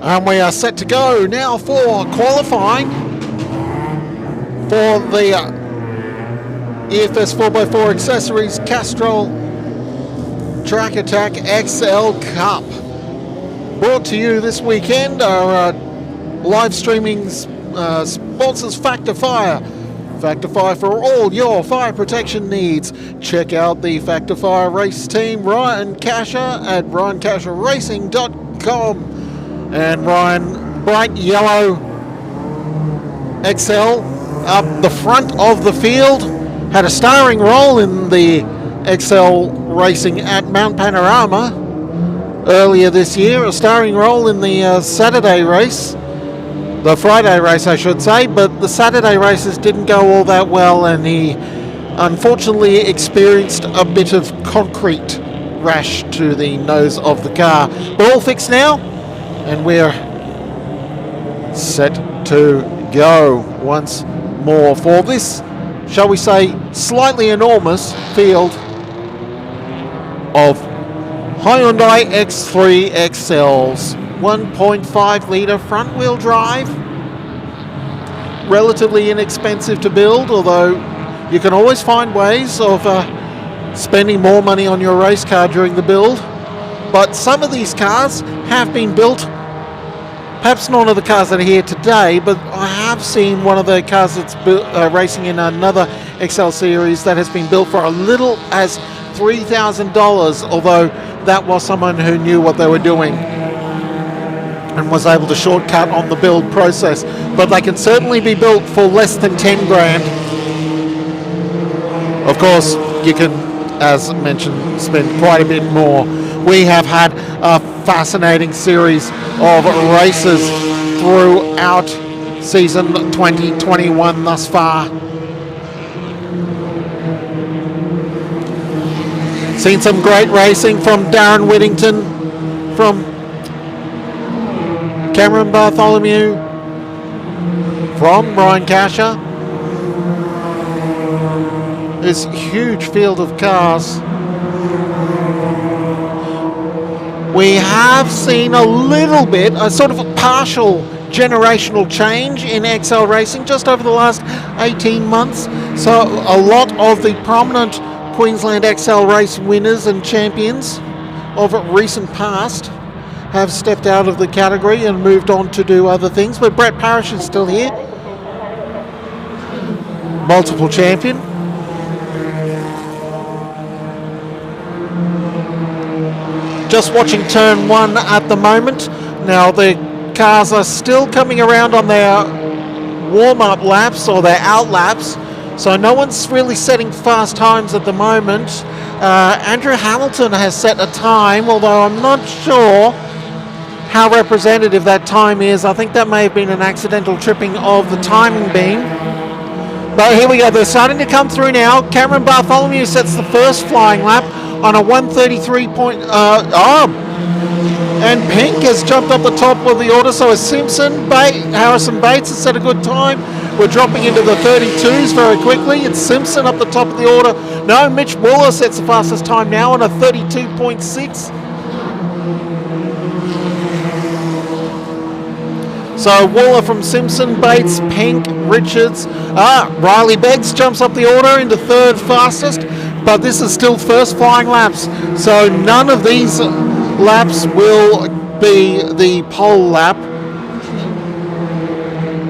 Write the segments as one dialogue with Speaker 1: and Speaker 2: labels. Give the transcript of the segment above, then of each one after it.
Speaker 1: And we are set to go now for qualifying for the EFS 4x4 Accessories Castrol Track Attack XL Cup. Brought to you this weekend. Our live streaming sponsors Factor Fire. Factor Fire for all your fire protection needs. Check out the Factor Fire race team, Ryan Casher, at ryancasherracing.com. And Ryan, bright yellow XL up the front of the field, had a starring role in the XL racing at Mount Panorama earlier this year, a starring role in the Saturday race, the Friday race I should say, but the Saturday races didn't go all that well and he unfortunately experienced a bit of concrete rash to the nose of the car. But all fixed now, and we're set to go once more for this, shall we say, slightly enormous field of Hyundai X3 XLs. 1.5 litre front wheel drive, relatively inexpensive to build, although you can always find ways of spending more money on your race car during the build. But some of these cars have been built, perhaps none of the cars that are here today, but I have seen one of the cars that's racing in another XL series that has been built for as little as $3,000, although that was someone who knew what they were doing and was able to shortcut on the build process. But they can certainly be built for less than 10 grand. Of course, you can, as mentioned, spend quite a bit more. We have had a fascinating series of races throughout season 2021 thus far. Seen some great racing from Darren Whittington, from Cameron Bartholomew, from Ryan Casher. This huge field of cars. We have seen a little bit, a sort of a partial generational change in XL racing just over the last 18 months. So a lot of the prominent Queensland XL race winners and champions of recent past have stepped out of the category and moved on to do other things. But Brett Parrish is still here, multiple champion. Just watching turn one at the moment. Now the cars are still coming around on their warm-up laps or their out laps, so no one's really setting fast times at the moment. Andrew Hamilton has set a time, although I'm not sure how representative that time is. I think that may have been an accidental tripping of the timing beam. But here we go, they're starting to come through now. Cameron Bartholomew sets the first flying lap on a 1:33. And Pink has jumped up the top of the order, so has Simpson. Harrison Bates has set a good time. We're dropping into the 32s very quickly. It's Simpson up the top of the order. No, Mitch Wooler sets the fastest time now on a 32.6. So Wooler from Simpson, Bates, Pink, Richards. Riley Beggs jumps up the order into third fastest, but this is still first flying laps. So none of these laps will be the pole lap.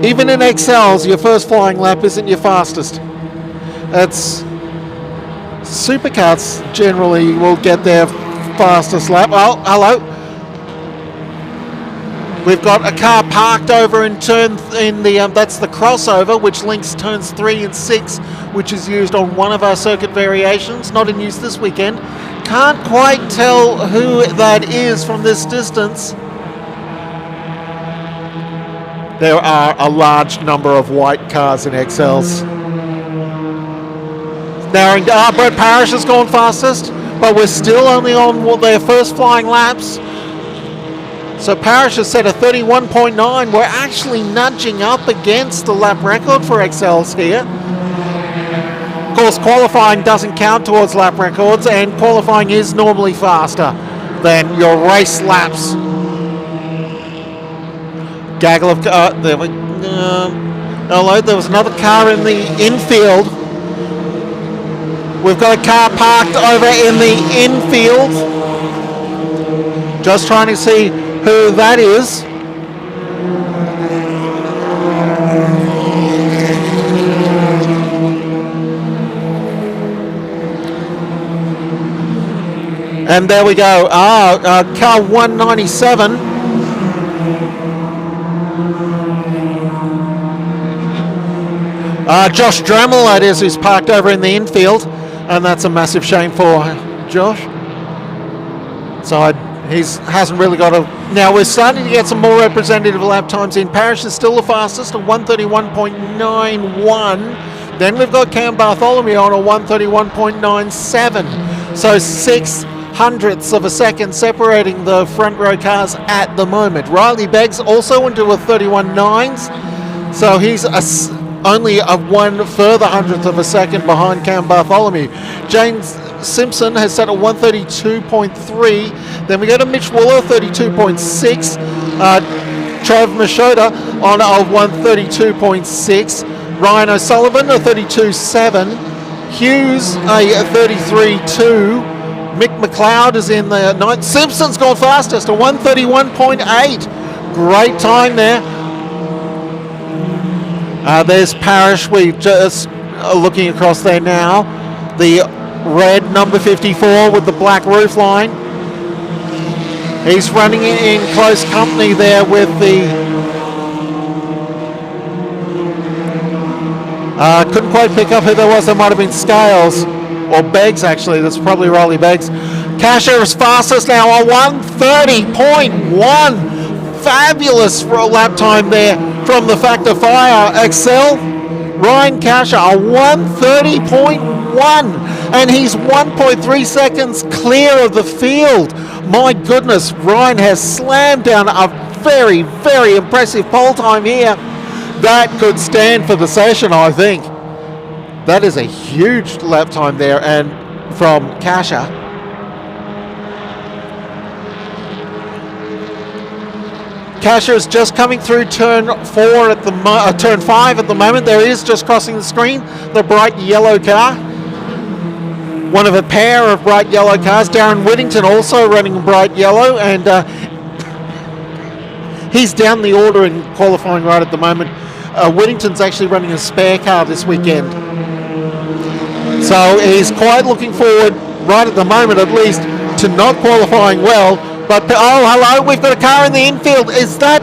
Speaker 1: Even in XLs, your first flying lap isn't your fastest. It's supercars generally will get their fastest lap. Oh, hello. We've got a car parked over in that's the crossover, which links turns 3 and 6, which is used on one of our circuit variations, not in use this weekend. Can't quite tell who that is from this distance. There are a large number of white cars in XLs. Now, Brett Parrish has gone fastest, but we're still only on their first flying laps. So Parrish has set a 31.9. We're actually nudging up against the lap record for XLs here. Of course, qualifying doesn't count towards lap records, and qualifying is normally faster than your race laps. Gaggle of there we hello, there was another car in the infield. We've got a car parked over in the infield. Just trying to see who that is. And there we go. Car 197. Josh Dremel, that is, who's parked over in the infield. And that's a massive shame for Josh. So he hasn't really got a... Now we're starting to get some more representative lap times in. Parrish is still the fastest at 131.91. Then we've got Cam Bartholomew on a 131.97. So 6/100ths of a second separating the front row cars at the moment. Riley Beggs also into a 31.9s. So he's only a 1 further 100th of a second behind Cam Bartholomew. James Simpson has set a 132.3. Then we go to Mitch Wooler, 32.6. Trav Machota on a 132.6. Ryan O'Sullivan, a 32.7. Hughes, a 33.2. Mick McLeod is in the 9th. Simpson's gone fastest, a 131.8. Great time there. There's Parrish. We're just looking across there now. The red number 54 with the black roof line. He's running in close company there with the... couldn't quite pick up who there was. There might have been Scales. Or Beggs, actually. That's probably Riley Beggs. Casher is fastest now on 130.1. Fabulous lap time there from the Factor Fire Excel. Ryan Casher, a 130.1, and he's 1.3 seconds clear of the field. My goodness, Ryan has slammed down a very, very impressive pole time here. That could stand for the session, I think. That is a huge lap time there, and from Casher. Casher is just coming through turn 5 at the moment. There is just crossing the screen the bright yellow car. One of a pair of bright yellow cars. Darren Whittington also running bright yellow, and he's down the order in qualifying right at the moment. Whittington's actually running a spare car this weekend, so he's quite looking forward right at the moment, at least, to not qualifying well. But, oh, hello, we've got a car in the infield. Is that...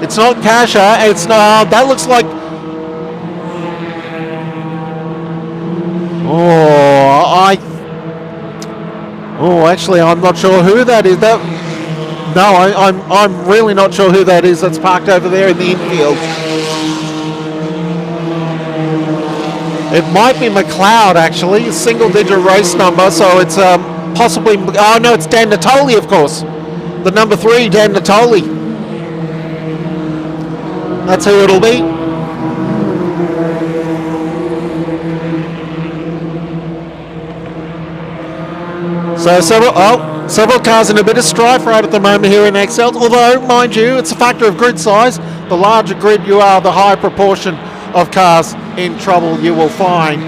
Speaker 1: It's not Casher. It's not... That looks like... Actually, I'm not sure who that is. I'm really not sure who that is that's parked over there in the infield. It might be McLeod, actually. A single-digit race number, so it's... possibly, oh no, it's Dan Natoli, of course. The number 3, Dan Natoli. That's who it'll be. So several cars in a bit of strife right at the moment here in Excel. Although, mind you, it's a factor of grid size. The larger grid you are, the higher proportion of cars in trouble you will find.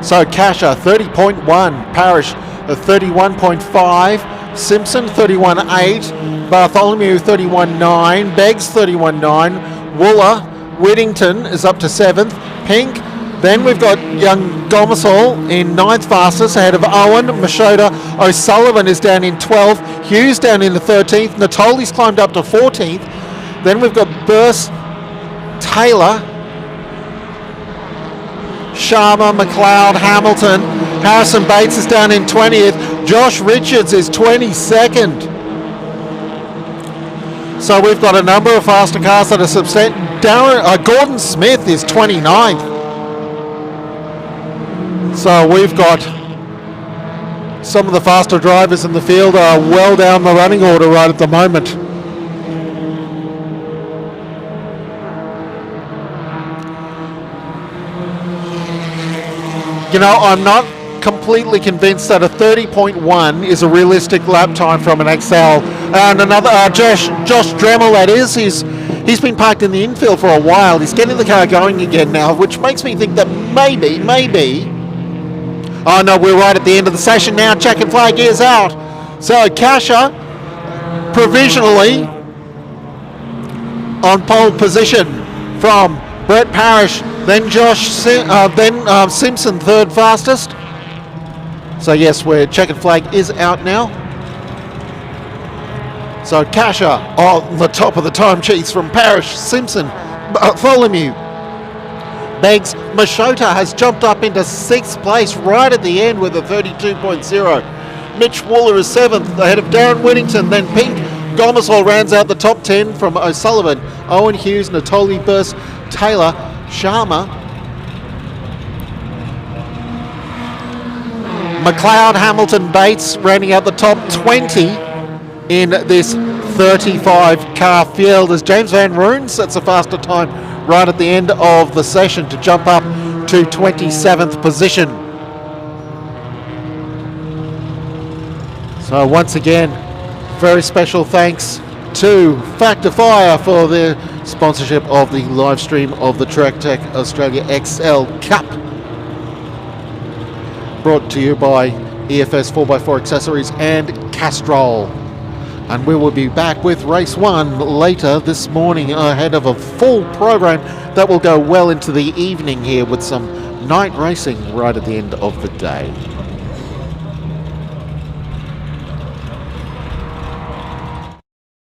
Speaker 1: So Casher 30.1, Parrish 31.5, Simpson 31.8, Bartholomew 31.9, Beggs 31.9, Wooler, Whittington is up to 7th, Pink. Then we've got young Gomersall in 9th fastest ahead of Owen. Machota O'Sullivan is down in 12th, Hughes down in the 13th, Natoli's climbed up to 14th. Then we've got Burst, Taylor, Sharma, McLeod, Hamilton. Harrison Bates is down in 20th. Josh Richards is 22nd. So we've got a number of faster cars that are substantial. Gordon Smith is 29th. So we've got some of the faster drivers in the field are well down the running order right at the moment. You know, I'm not completely convinced that a 30.1 is a realistic lap time from an XL. And another, Josh Dremel, that is, he's been parked in the infield for a while. He's getting the car going again now, which makes me think that maybe. Oh no, we're right at the end of the session now. Checkered flag is out. So Kasha provisionally on pole position from Brett Parrish, then Simpson third fastest. So yes, checkered flag is out now. So Kasha on the top of the time sheets from Parrish, Simpson, Bartholomew, Beggs. Mashota has jumped up into 6th place right at the end with a 32.0. Mitch Waller is 7th ahead of Darren Whittington, then Pink. Gomersall rounds out the top 10 from O'Sullivan, Owen Hughes, Natoli Burst, Taylor, Sharma, McLeod, Hamilton, Bates rounding out the top 20 in this 35 car field as James Van Roon sets a faster time right at the end of the session to jump up to 27th position. So once again, very special thanks to Factor Fire for their sponsorship of the live stream of the TrackTech Australia XL Cup. Brought to you by EFS 4x4 Accessories and Castrol. And we will be back with race 1 later this morning ahead of a full program that will go well into the evening here with some night racing right at the end of the day.